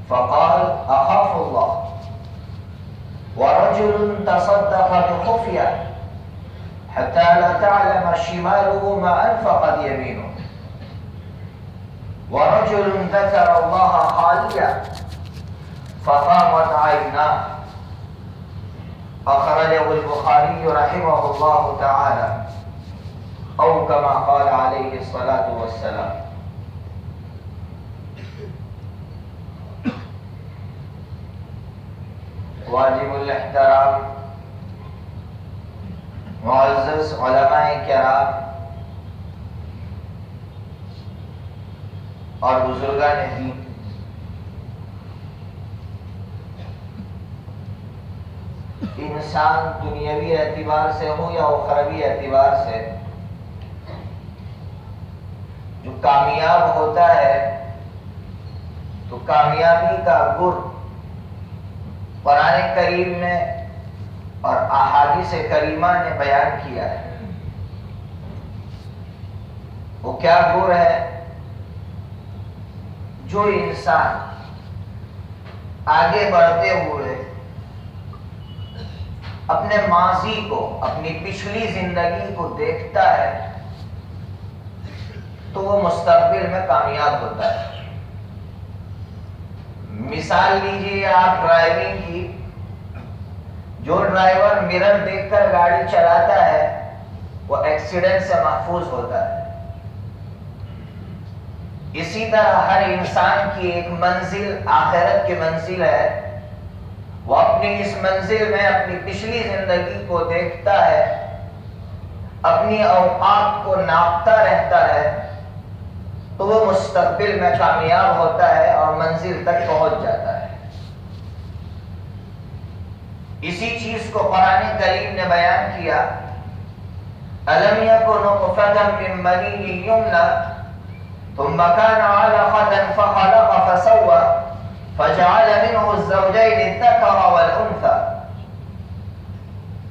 فقال أخاف الله ورجل تصدق بخفية حتى لا تعلم شماله ما أنفقت يمينه ورجل ذكر الله خاليا ففاضت عيناه أخرجه البخاري رحمه الله تعالى أو كما قال عليه الصلاة والسلام. واجب الاحترام معزز علماء کرام اور بزرگان دین، انسان دنیاوی اعتبار سے ہو یا اخروی اعتبار سے جو کامیاب ہوتا ہے تو کامیابی کا گر قرآن کریم نے اور احادیث کریمہ نے بیان کیا ہے. وہ کیا گر ہے؟ جو انسان آگے بڑھتے ہوئے اپنے ماضی کو، اپنی پچھلی زندگی کو دیکھتا ہے تو وہ مستقبل میں کامیاب ہوتا ہے. مثال لیجیے آپ ڈرائیونگ کی، جو ڈرائیور مرر دیکھ کر گاڑی چلاتا ہے وہ ایکسیڈنٹ سے محفوظ ہوتا ہے. اسی طرح ہر انسان کی ایک منزل آخرت کی منزل ہے. وہ اپنی اس منزل میں اپنی پچھلی زندگی کو دیکھتا ہے، اپنی اوقات کو ناپتا رہتا ہے تو وہ مستقبل میں کامیاب ہوتا ہے اور منزل تک پہنچ جاتا ہے. اسی چیز کو قرآن کریم نے بیان کیا، أَلَمْ يَكُنْ نُطْفَةً مِّن مَّنِيٍّ يُمْنَىٰ ثُمَّ كَانَ عَلَقَةً فَخَلَقَ فَسَوَّىٰ فَجَعَلَ مِنْهُ الزَّوْجَيْنِ الذَّكَرَ وَالْأُنثَىٰ.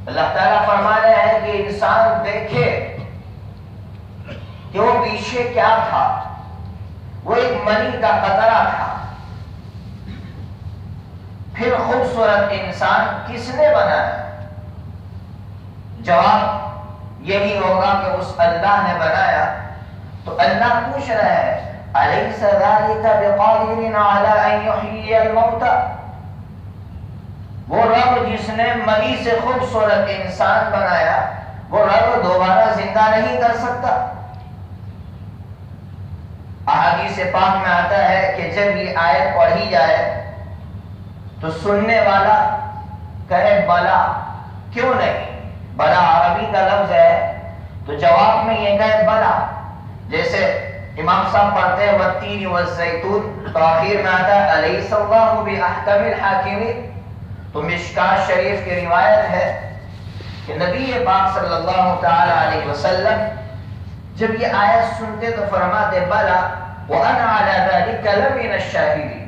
اللہ تعالیٰ فرما رہے ہیں کہ انسان دیکھے کہ وہ پیچھے کیا تھا. وہ ایک منی کا قطرہ تھا، پھر خوبصورت انسان کس نے بنایا؟ جواب یہی ہوگا کہ اس اللہ نے بنایا. تو اللہ پوچھ رہا ہے أَلَيْسَ ذَلِكَ بِقَادِرٍ عَلَىٰ أَن يُحْيِيَ الْمَوْتَىٰ. وہ رب جس نے منی سے خوبصورت انسان بنایا، وہ رب دوبارہ زندہ نہیں کر سکتا؟ احادیث پاک میں آتا ہے کہ جب یہ آیت پڑھی جائے تو سننے والا کہے بلا، کیوں نہیں؟ بلا عربی کا لفظ ہے تو جواب میں یہ کہے بلا. جیسے امام صاحب پڑھتے ہیں والتین والزیتون تو آخر میں آتا ہے الیس اللہ باحکم الحاکمین. تو مشکاۃ شریف کی روایت ہے کہ نبی پاک صلی اللہ تعالی علیہ وسلم جب یہ آیت سنتے تو فرماتے بلا وَأَنَا عَلَىٰ ذَلِكَ لَمِنَ الشَّاهِدِينَ،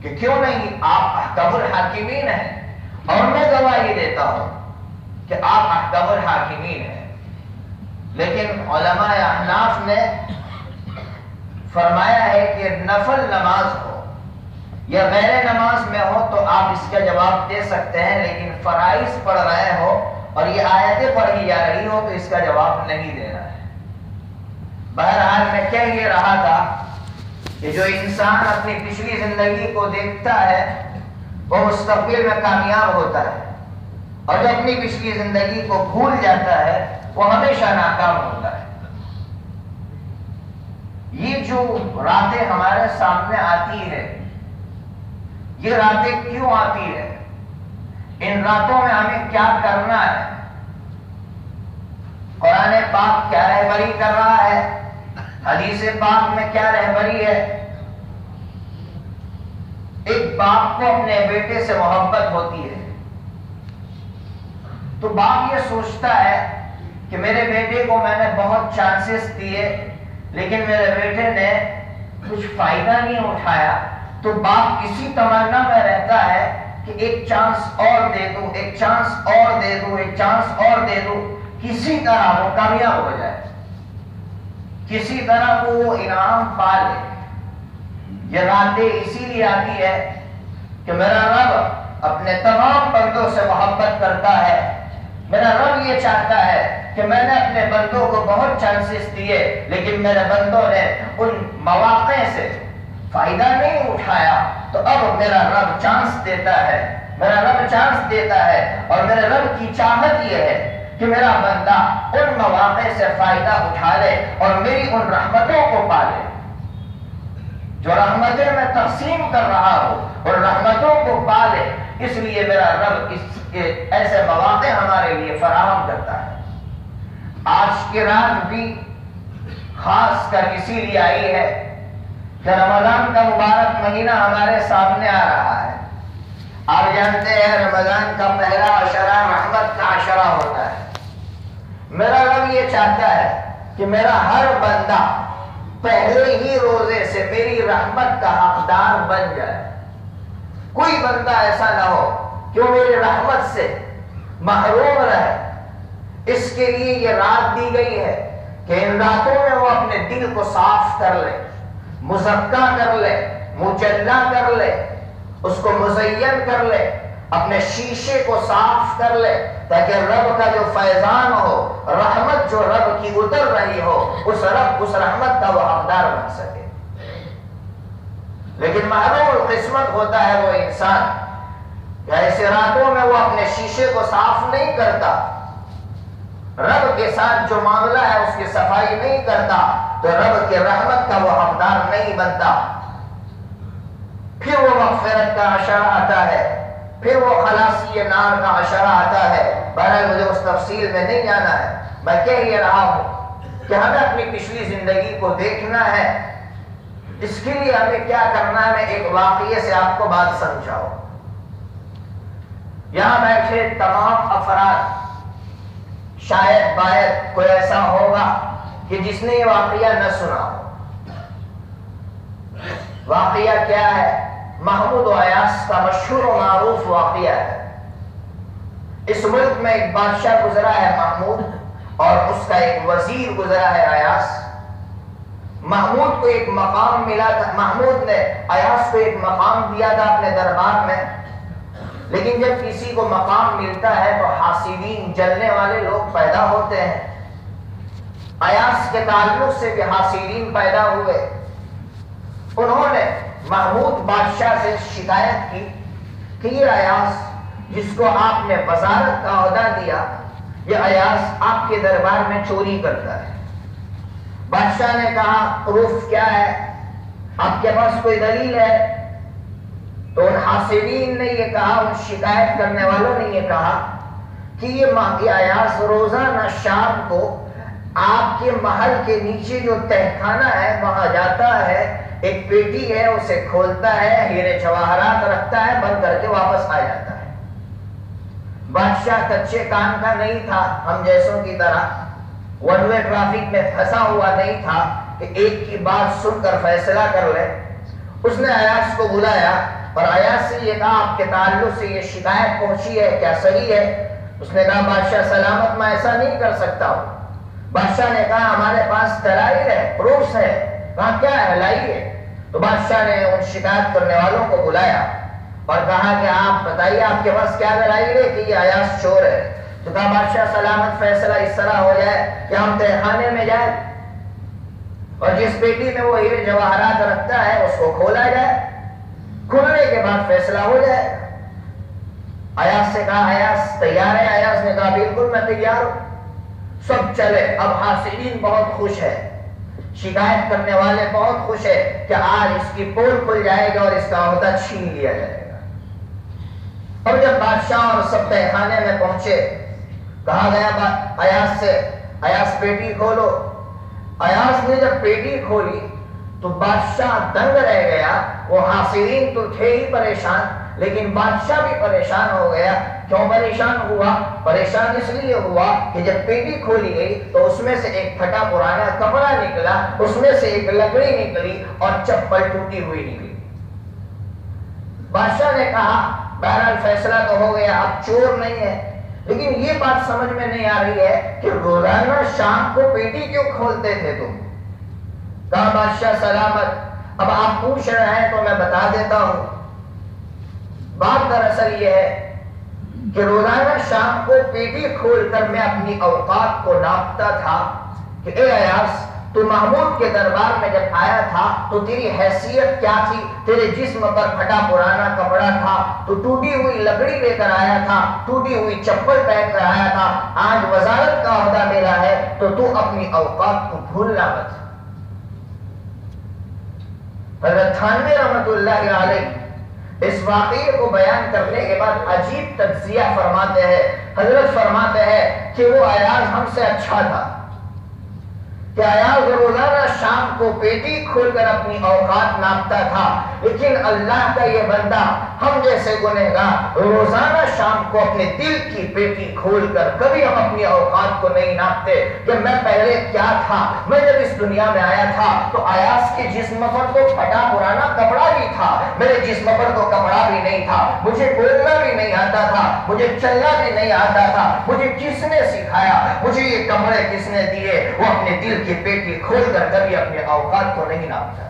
کہ کیوں نہیں، آپ احکم الحاکمین ہیں اور میں گواہی دیتا ہوں کہ آپ احکم الحاکمین ہیں. لیکن علماء احناف نے فرمایا ہے کہ نفل نماز ہو یا غیر نماز میں ہو تو آپ اس کا جواب دے سکتے ہیں، لیکن فرائض پڑھ رہے ہو اور یہ آیتیں پڑھی جا رہی ہو تو اس کا جواب نہیں دینا ہے. بہرحال میں کہہ یہ رہا تھا کہ جو انسان اپنی پچھلی زندگی کو دیکھتا ہے وہ مستقبل میں کامیاب ہوتا ہے، اور جو اپنی پچھلی زندگی کو بھول جاتا ہے وہ ہمیشہ ناکام ہوتا ہے. یہ جو راتیں ہمارے سامنے آتی ہے، یہ راتیں کیوں آتی ہے؟ ان راتوں میں ہمیں کیا کرنا ہے؟ قرآن پاک کیا رہبری کر رہا ہے؟ حدیث پاک میں کیا رہبری ہے؟ ایک باپ کو اپنے بیٹے سے محبت ہوتی ہے تو باپ یہ سوچتا ہے کہ میرے بیٹے کو میں نے بہت چانسز دیے لیکن میرے بیٹے نے کچھ فائدہ نہیں اٹھایا. تو باپ اسی تمنا میں رہتا ہے کہ ایک چانس اور دے دوں، ایک چانس اور دے دوں، ایک چانس اور دے دوں، کسی طرح وہ کامیاب ہو جائے، کسی طرح وہ انعام پا لے. یہ راتیں اسی لیے آتی ہے کہ میرا رب اپنے تمام بندوں سے محبت کرتا ہے. میرا رب یہ چاہتا ہے کہ میں نے اپنے بندوں کو بہت چانسز دیے لیکن میرے بندوں نے ان مواقع سے فائدہ نہیں اٹھایا، تو اب میرا رب چانس دیتا ہے، میرا رب چانس دیتا ہے. اور میرے رب کی چاہت یہ ہے کہ میرا بندہ ان مواقع سے فائدہ اٹھا لے اور میری ان رحمتوں کو پالے. جو رحمتیں میں تقسیم کر رہا ہوں اور رحمتوں کو پالے، اس لیے میرا رب ایسے مواقع ہمارے لیے فراہم کرتا ہے. آج کی رات بھی خاص کر اسی لیے آئی ہے کہ رمضان کا مبارک مہینہ ہمارے سامنے آ رہا ہے. آپ جانتے ہیں رمضان کا پہلا عشرہ رحمت کا عشرہ ہوتا ہے. میرا رب یہ چاہتا ہے کہ میرا ہر بندہ پہلے ہی روزے سے میری رحمت کا حقدار بن جائے. کوئی بندہ ایسا نہ ہو کہ وہ میری رحمت سے محروم رہے. اس کے لیے یہ رات دی گئی ہے کہ ان راتوں میں وہ اپنے دل کو صاف کر لے، مزکا کر لے، مجلا کر لے، اس کو مزین کر لے، اپنے شیشے کو صاف کر لے، تاکہ رب کا جو فیضان ہو، رحمت جو رب کی اتر رہی ہو، اس رحمت کا وہ حقدار بن سکے. لیکن محروم القسمت ہوتا ہے وہ انسان کہ ایسے راتوں میں وہ اپنے شیشے کو صاف نہیں کرتا، رب کے ساتھ جو معاملہ ہے اس کی صفائی نہیں کرتا، تو رب کے رحمت کا وہ حقدار نہیں بنتا. پھر وہ مغفرت کا عشرہ آتا ہے، پھر وہ خلاصی نار کا عشرہ آتا ہے. بہرحال مجھے اس تفصیل میں نہیں جانا ہے، میں کہہ یہ رہا ہوں کہ ہمیں اپنی پچھلی زندگی کو دیکھنا ہے. اس کے لیے ہمیں کیا کرنا ہے، میں ایک واقعے سے آپ کو بات سمجھاؤں. یہاں بیٹھے تمام افراد شاید باید کوئی ایسا ہوگا کہ جس نے یہ واقعہ نہ سنا ہو. واقعہ کیا ہے؟ محمود و ایاس کا مشہور و معروف واقعہ ہے. اس ملک میں ایک بادشاہ گزرا ہے محمود، اور اس کا ایک وزیر گزرا ہے ایاس. محمود کو ایک مقام ملا تھا، محمود نے ایاس کو ایک مقام دیا تھا اپنے دربار میں. لیکن جب کسی کو مقام ملتا ہے تو حاسدین، جلنے والے لوگ پیدا ہوتے ہیں. ایاس کے تعلق سے بھی حاسدین پیدا ہوئے. انہوں نے محمود بادشاہ سے شکایت کی کہ یہ ایاس جس کو آپ نے وزارت کا عہدہ دیا، یہ ایاس آپ کے دربار میں چوری کرتا ہے. بادشاہ نے کہا پروف کیا ہے، آپ کے پاس کوئی دلیل ہے؟ تو ان حاسدین نے یہ کہا، ان شکایت کرنے والوں نے یہ کہا کہ یہ ایاس روزانہ شام کو آپ کے محل کے نیچے جو تہخانہ ہے وہاں جاتا ہے، ایک پیٹی ہے اسے کھولتا ہے، ہیرے جواہرات رکھتا ہے، بند کر کے واپس آ جاتا ہے. بادشاہ کچے کان کا نہیں تھا، ہم جیسوں کی طرح ون وے ٹریفک میں پھنسا ہوا نہیں تھا کہ ایک کی بات سن کر فیصلہ کر لے. اس نے ایاس کو بلایا اور ایاس سے یہ کہا آپ کے تعلق سے یہ شکایت پہنچی ہے، کیا صحیح ہے؟ اس نے کہا بادشاہ سلامت، میں ایسا نہیں کر سکتا ہوں. بادشاہ نے کہا ہمارے پاس دلائل ہے، پروفس ہے. کہا کیا ہے، لائیے. تو بادشاہ نے ان شکایت کرنے والوں کو بلایا اور کہا کہ آپ بتائیے آپ کے پاس کیا دلائل ہے کہ یہ ایاس چور ہے. تو کہا بادشاہ سلامت، فیصلہ اس طرح ہو جائے کہ ہم تہخانے میں جائیں اور جس پیٹی میں وہ ہیرے جواہرات رکھتا ہے اس کو کھولا جائے، کھولنے کے بعد فیصلہ ہو جائے. ایاس سے کہا ایاس تیار ہے؟ ایاس نے کہا بالکل میں تیار ہوں. سب چلے. اب حاسدین بہت خوش ہے، شکایت کرنے والے بہت خوش ہے کہ آج اس کی پول کھل جائے گا اور اس کا عہدہ چھین لیا جائے گا. اور جب بادشاہ اور سب تہخانے میں پہنچے، کہا گیا ایاس سے ایاس پیٹی کھولو. ایاس نے جب پیٹی کھولی تو بادشاہ دنگ رہ گیا. وہ حاسدین تو تھے ہی پریشان، لیکن بادشاہ بھی پریشان ہو گیا. کیوں پریشان ہوا؟ پریشان اس لیے ہوا کہ جب پیٹی کھولی گئی تو اس میں سے ایک پھٹا پرانا کپڑا نکلا، اس میں سے ایک لکڑی نکلی اور چپل ٹوٹی ہوئی نکلی. بادشاہ نے کہا بہرحال فیصلہ تو ہو گیا، اب چور نہیں ہے. لیکن یہ بات سمجھ میں نہیں آ رہی ہے کہ روزانہ شام کو پیٹی کیوں کھولتے تھے تم؟ کہا بادشاہ سلامت، اب آپ پوچھ رہے ہیں تو میں بتا دیتا ہوں، بات دراصل یہ ہے کہ روزانہ شام کو پیٹی کھول کر میں اپنی اوقات کو ناپتا تھا کہ اے ایاز، تو محمود کے دربار میں جب آیا تھا تو تیری حیثیت کیا تھی؟ تیرے جسم پر پھٹا پرانا کپڑا تھا، تو ٹوٹی ہوئی لکڑی لے کر آیا تھا، ٹوٹی ہوئی چپل پہن کر آیا تھا، آج وزارت کا عہدہ میرا ہے تو اپنی اوقات کو بھولنا مت۔ حضرت تھانوی رحمت اللہ علیہ اس واقعے کو بیان کرنے کے بعد عجیب تجزیہ فرماتے ہیں۔ حضرت فرماتے ہیں کہ وہ ایاز ہم سے اچھا تھا کہ ایاز روزانہ شام کو پیٹی کھول کر اپنی اوقات ناپتا تھا، لیکن اللہ کا یہ بندہ ہم جیسے گنہگار روزانہ شام کو اپنے دل کی پیٹی کھول کر کبھی ہم اپنی اوقات کو نہیں ناپتے کہ میں پہلے کیا تھا۔ میں جب اس دنیا میں آیا تھا تو ایاز کے جسم پر تو پھٹا پرانا کپڑا بھی تھا، میرے جسم پر تو کپڑا بھی نہیں تھا، مجھے بولنا بھی نہیں آتا تھا، مجھے چلنا بھی نہیں آتا تھا، مجھے کس نے سکھایا، مجھے یہ کپڑے کس نے دیے؟ وہ اپنے دل کی پیٹی کھول کر کبھی اپنے اوقات کو نہیں ناپتا۔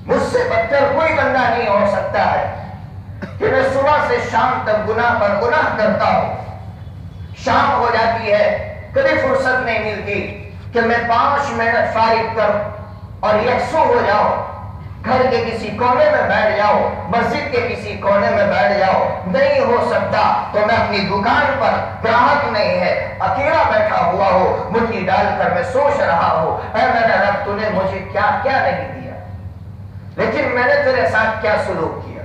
مجھ سے بدتر کوئی بندہ نہیں ہو سکتا ہے کہ میں صبح سے شام تک گناہ پر گناہ کرتا ہوں، شام ہو جاتی ہے کبھی فرصت نہیں ملتی کہ میں 5 منٹ فارغ کر اور یکسو ہو جاؤ، گھر کے کسی کونے میں بیٹھ جاؤ، مسجد کے کسی کونے میں بیٹھ جاؤ، نہیں ہو سکتا تو میں اپنی دکان پر گراہک نہیں ہے، اکیلا بیٹھا ہوا ہو، مٹھی ڈال کر میں سوچ رہا ہوں، اے میرا رب، تو نے مجھے کیا کیا نہیں دیا، لیکن میں نے تیرے ساتھ کیا سلوک کیا،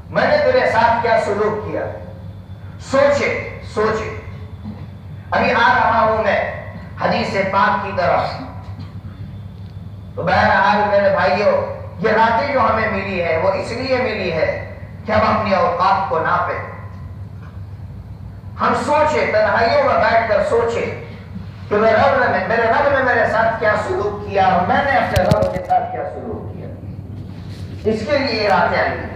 میں نے تیرے ساتھ کیا سلوک کیا۔ سوچے سوچے۔ ابھی آ رہا ہوں میں حدیث پاک کی طرف، تو بہرحال میرے بھائیوں، یہ راتیں جو ہمیں ملی ہے وہ اس لیے ملی ہے کہ ہم اپنی اوقات کو ناپیں، ہم سوچے، تنہائیوں میں بیٹھ کر سوچے کہ میرے رب نے میرے ساتھ کیا سلوک کیا اور میں نے اپنے رب کے ساتھ کیا سلوک کیا۔ اس کے لیے یہ راتیں آئی ہیں۔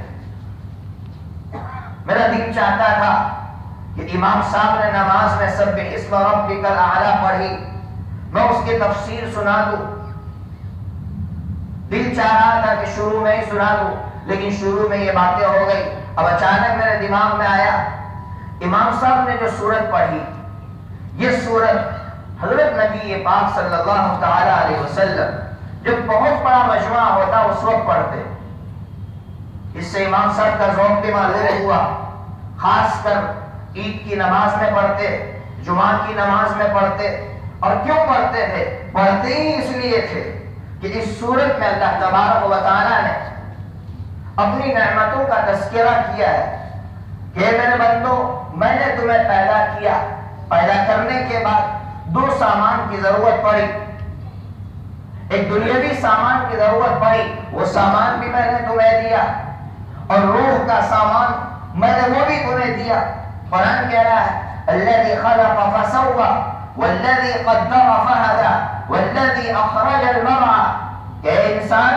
میرا دل چاہتا تھا کہ امام صاحب نے نماز میں سبح اسم ربک الاعلی پڑھی، میں اس کی تفسیر سنا دوں، دل چاہ رہا تھا کہ شروع میں ہی سنا دوں، لیکن شروع میں یہ باتیں ہو گئی۔ اب اچانک میرے دماغ میں آیا امام صاحب نے جو سورت پڑھی، یہ سورت حضرت نبی پاک صلی اللہ تعالی علیہ وسلم جب بہت بڑا مجمع ہوتا اس وقت پڑھتے، اس سے امام صاحب کا ذوق بھی معلوم ہوا، خاص کر عید کی نماز میں پڑھتے، جمعہ کی نماز میں پڑھتے۔ اور کیوں پڑھتے تھے؟ پڑھتے ہی اس لیے تھے کہ اس سورت میں اللہ تبارک و تعالی نے اپنی نعمتوں کا تذکرہ کیا ہے کہ میرے بندو، میں نے تمہیں پیدا کیا، پیدا کرنے کے بعد 2 سامان کی ضرورت پڑی، ایک دنیاوی سامان کی ضرورت پڑی، وہ سامان بھی میں نے تمہیں دیا، اور روح کا سامان میں نے وہ بھی تمہیں دیا۔ قرآن کہہ رہا ہے الذی خلق فسوى والذی قدر فہدى والذی اخرج المرعى، کہ انسان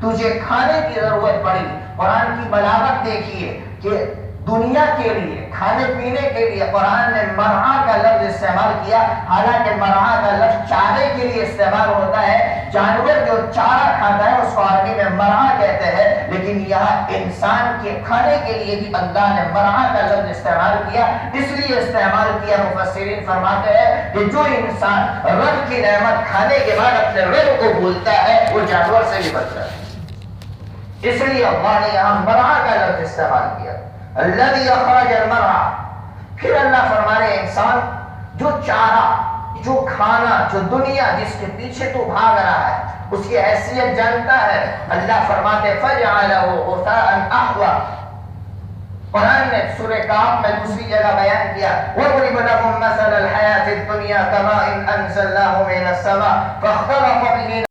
تجھے کھانے کی ضرورت پڑی۔ قرآن کی بلاغت دیکھیے کہ دنیا کے لیے، کھانے پینے کے لیے قرآن نے مرعا کا لفظ استعمال کیا، حالانکہ مرعا کا لفظ چارے کے لیے استعمال ہوتا ہے، جانور جو چارہ کھاتا ہے اس کو عربی میں مرعا کہتے ہیں، لیکن یہاں انسان کے کھانے کے لیے بھی اللہ نے مرعا کا لفظ استعمال کیا۔ اس لیے استعمال کیا، مفسرین فرماتے ہیں کہ جو انسان رب کی نعمت کھانے کے بعد اپنے رب کو بھولتا ہے وہ جانور سے بھی بدتر ہے، اس لیے اللہ نے یہاں مرعا کا لفظ استعمال کیا، الذی اخرج المرعى۔ پھر اللہ فرما رہے انسان جو چارہ، جو کھانا، جو دنیا جس کے پیچھے تو بھاگ رہا ہے اس کی حیثیت جانتا ہے۔ اللہ فرماتے فجعلہ غثاء احوا۔ قرآن نے سورہ کہف میں دوسری جگہ بیان کیا وَضْرِبْ لَهُم مَّثَلَ الْحَيَاةِ الدُّنْيَا كَمَاءٍ أَنزَلْنَاهُ مِنَ السَّمَاءِ فَاخْتَلَطَ بِهِ